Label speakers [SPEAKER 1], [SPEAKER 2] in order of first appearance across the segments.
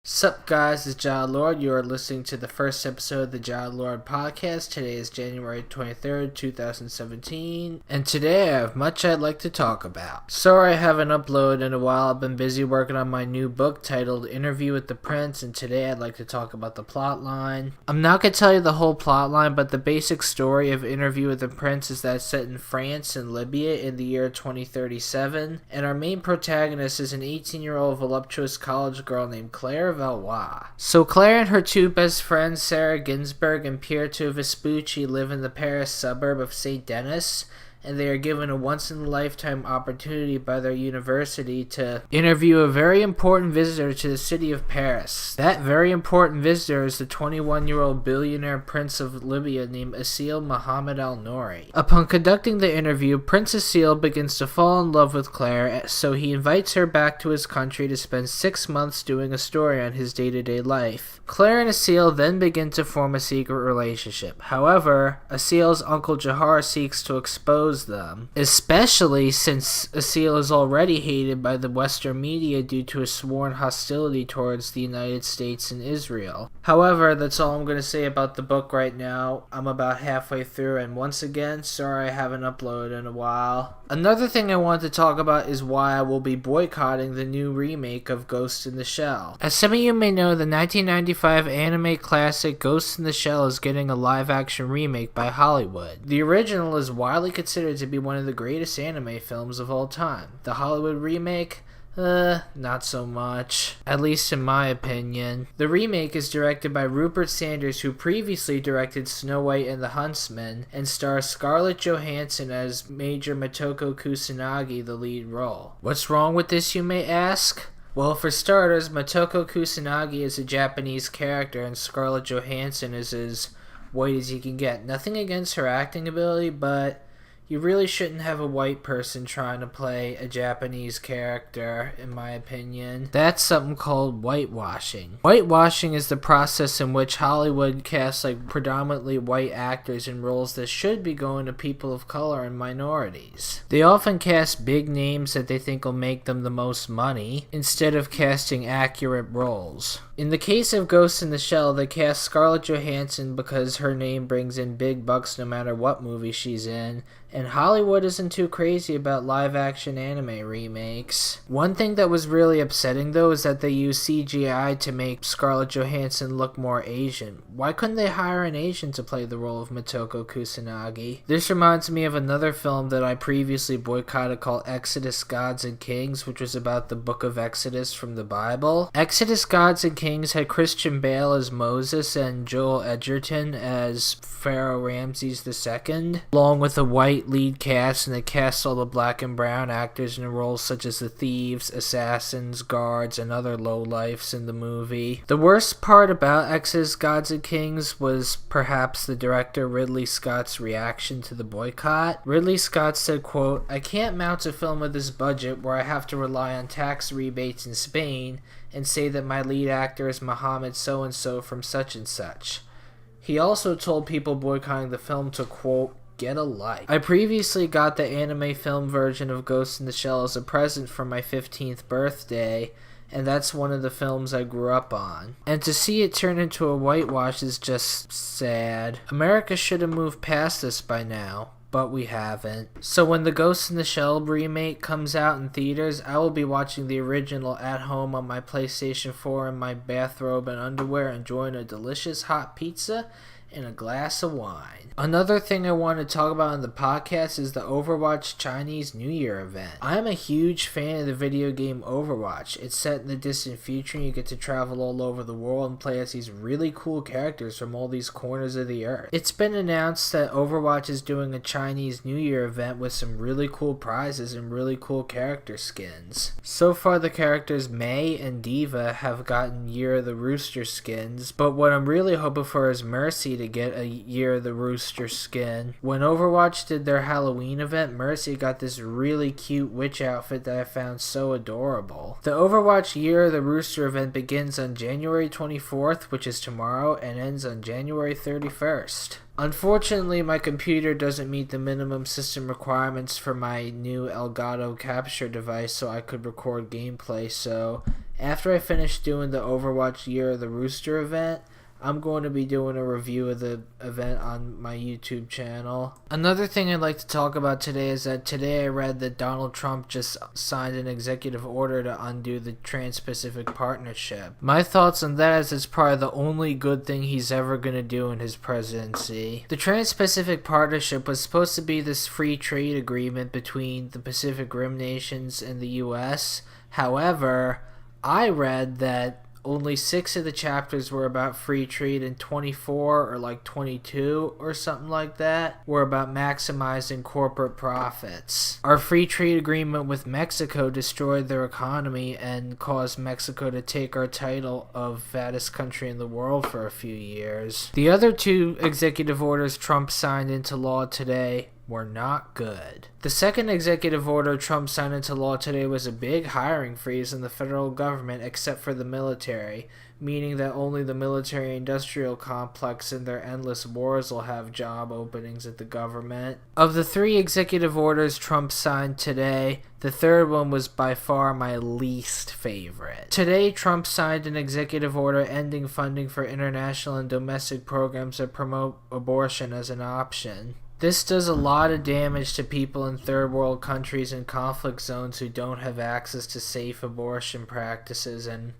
[SPEAKER 1] Sup guys, it's John Lord. You are listening to the first episode of the John Lord podcast. Today is January 23rd, 2017, and today I have much I'd like to talk about. Sorry I haven't uploaded in a while. I've been busy working on my new book titled Interview with the Prince, and today I'd like to talk about the plot line. I'm not going to tell you the whole plot line, but the basic story of Interview with the Prince is that it's set in France and Libya in the year 2037, and our main protagonist is an 18-year-old voluptuous college girl named Claire Valois. So Claire and her two best friends, Sarah Ginsburg and Pietro Vespucci, live in the Paris suburb of St. Denis, and they are given a once-in-a-lifetime opportunity by their university to interview a very important visitor to the city of Paris. That very important visitor is the 21-year-old billionaire prince of Libya named Asil Mohammed Al Nouri. Upon conducting the interview, Prince Asil begins to fall in love with Claire, so he invites her back to his country to spend 6 months doing a story on his day-to-day life. Claire and Asil then begin to form a secret relationship. However, Asil's uncle Jahar seeks to expose them, especially since Asil is already hated by the Western media due to his sworn hostility towards the United States and Israel. However, that's all I'm going to say about the book right now. I'm about halfway through, and once again, sorry I haven't uploaded in a while. Another thing I want to talk about is why I will be boycotting the new remake of Ghost in the Shell. As some of you may know, the 1995 anime classic Ghost in the Shell is getting a live-action remake by Hollywood. The original is widely considered to be one of the greatest anime films of all time. The Hollywood remake? Not so much. At least in my opinion. The remake is directed by Rupert Sanders, who previously directed Snow White and the Huntsman, and stars Scarlett Johansson as Major Motoko Kusanagi, the lead role. What's wrong with this, you may ask? Well, for starters, Motoko Kusanagi is a Japanese character, and Scarlett Johansson is as white as you can get. Nothing against her acting ability, but you really shouldn't have a white person trying to play a Japanese character, in my opinion. That's something called whitewashing. Whitewashing is the process in which Hollywood casts predominantly white actors in roles that should be going to people of color and minorities. They often cast big names that they think will make them the most money, instead of casting accurate roles. In the case of Ghost in the Shell, they cast Scarlett Johansson because her name brings in big bucks no matter what movie she's in, and Hollywood isn't too crazy about live-action anime remakes. One thing that was really upsetting though is that they used CGI to make Scarlett Johansson look more Asian. Why couldn't they hire an Asian to play the role of Motoko Kusanagi? This reminds me of another film that I previously boycotted called Exodus Gods and Kings, which was about the book of Exodus from the Bible. Exodus Gods and Kings had Christian Bale as Moses and Joel Edgerton as Pharaoh Ramses II, along with a white lead cast, and they cast all the black and brown actors in roles such as the thieves, assassins, guards, and other lowlifes in the movie. The worst part about Exodus Gods and Kings was perhaps the director Ridley Scott's reaction to the boycott. Ridley Scott said, quote, "I can't mount a film with this budget where I have to rely on tax rebates in Spain and say that my lead actor is Mohammed so-and-so from such and such." He also told people boycotting the film to, quote, "get a life." I previously got the anime film version of Ghost in the Shell as a present for my 15th birthday, and that's one of the films I grew up on. And to see it turn into a whitewash is just sad. America should have moved past this by now, but we haven't. So when the Ghost in the Shell remake comes out in theaters, I will be watching the original at home on my PlayStation 4 in my bathrobe and underwear, enjoying a delicious hot pizza and a glass of wine. Another thing I want to talk about on the podcast is the Overwatch Chinese New Year event. I'm a huge fan of the video game Overwatch. It's set in the distant future and you get to travel all over the world and play as these really cool characters from all these corners of the earth. It's been announced that Overwatch is doing a Chinese New Year event with some really cool prizes and really cool character skins. So far the characters Mei and Diva have gotten Year of the Rooster skins, but what I'm really hoping for is Mercy to get a Year of the Rooster skin. When Overwatch did their Halloween event, Mercy got this really cute witch outfit that I found so adorable. The Overwatch Year of the Rooster event begins on January 24th, which is tomorrow, and ends on January 31st. Unfortunately, my computer doesn't meet the minimum system requirements for my new Elgato capture device so I could record gameplay, so After I finish doing the Overwatch Year of the Rooster event, I'm going to be doing a review of the event on my YouTube channel. Another thing I'd like to talk about today is that today I read that Donald Trump just signed an executive order to undo the Trans-Pacific Partnership. My thoughts on that is it's probably the only good thing he's ever going to do in his presidency. The Trans-Pacific Partnership was supposed to be this free trade agreement between the Pacific Rim nations and the U.S. However, I read that only 6 of the chapters were about free trade and 24 or like 22 or something like that were about maximizing corporate profits. Our free trade agreement with Mexico destroyed their economy and caused Mexico to take our title of fattest country in the world for a few years. The other 2 executive orders Trump signed into law today were not good. The second executive order Trump signed into law today was a big hiring freeze in the federal government except for the military, meaning that only the military-industrial complex and their endless wars will have job openings at the government. Of the 3 executive orders Trump signed today, the third one was by far my least favorite. Today, Trump signed an executive order ending funding for international and domestic programs that promote abortion as an option. This does a lot of damage to people in third world countries and conflict zones who don't have access to safe abortion practices and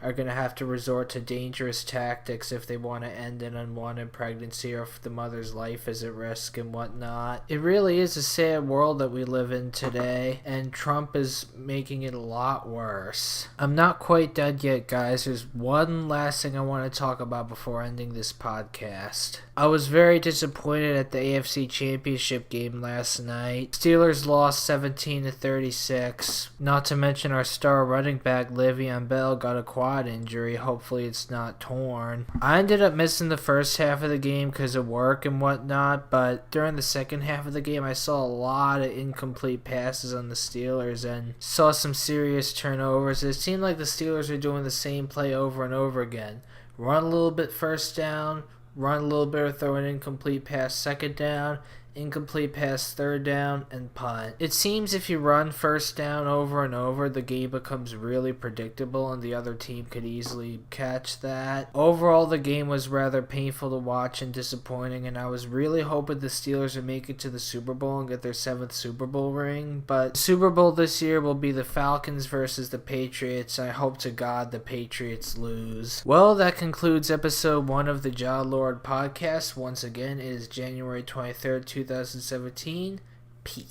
[SPEAKER 1] are going to have to resort to dangerous tactics if they want to end an unwanted pregnancy or if the mother's life is at risk and whatnot. It really is a sad world that we live in today, and Trump is making it a lot worse. I'm not quite done yet, guys. There's one last thing I want to talk about before ending this podcast. I was very disappointed at the AFC Championship game last night. Steelers lost 17-36. Not to mention our star running back Le'Veon Bell got a quad injury. Hopefully it's not torn. I ended up missing the first half of the game because of work and whatnot, but during the second half of the game I saw a lot of incomplete passes on the Steelers and saw some serious turnovers. It seemed like the Steelers were doing the same play over and over again. Run a little bit first down, run a little bit or throw an incomplete pass second down, incomplete pass third down, and punt. It seems if you run first down over and over, the game becomes really predictable and the other team could easily catch that. Overall, the game was rather painful to watch and disappointing, and I was really hoping the Steelers would make it to the Super Bowl and get their 7th Super Bowl ring, but the Super Bowl this year will be the Falcons versus the Patriots. I hope to God the Patriots lose. Well, that concludes episode 1 of the Ja Lord podcast. Once again, it is January 23rd, 2017. Peace.